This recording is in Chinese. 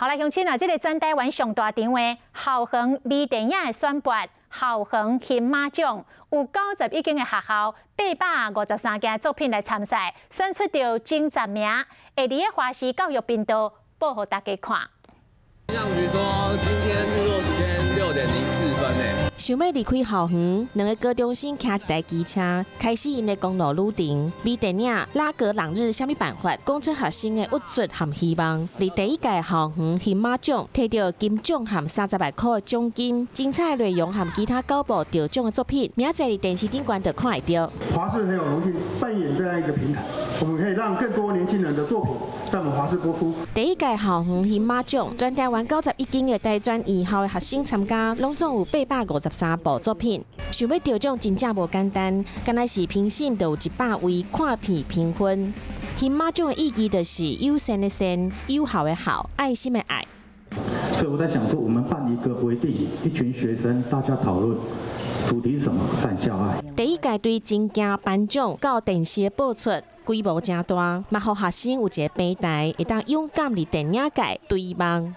好啦，乡亲啊，这个全台湾上大场的校园微电影的选拔，校园金马奖有91间的学校，853件作品来参赛，选出到前10名，会伫个华视教育频道播给大家看。气象局说，今天日落时间6点04分呢。想要离开校园，两个高中生骑一台机车，开始因的公路旅程。微电影《拉格朗日》什么办法，讲出学生的郁卒和希望。伫第一届校园金马奖，摕到金奖和30万块的奖金。精彩内容和其他9部得奖的作品，明仔载伫电视顶观就看会到。华视很有荣幸扮演这样一个平台，我们可以让更多年轻人的作品在我们华视播出。第一届校园金马奖，全台湾91间的大专院校的学生参加，拢总有853部作品。想要得奖真正无简单，敢若是评审就有100位看片评分。金马奖的意义就是友善的善，友好的好，爱心的爱。所以我在想说，我们办一个规定，一群学生大家讨论。主题是什么？善校爱。第一届对真惊颁奖到电视的播出，规模真大，嘛，互学生有一个平台，会当勇敢伫电影界对望。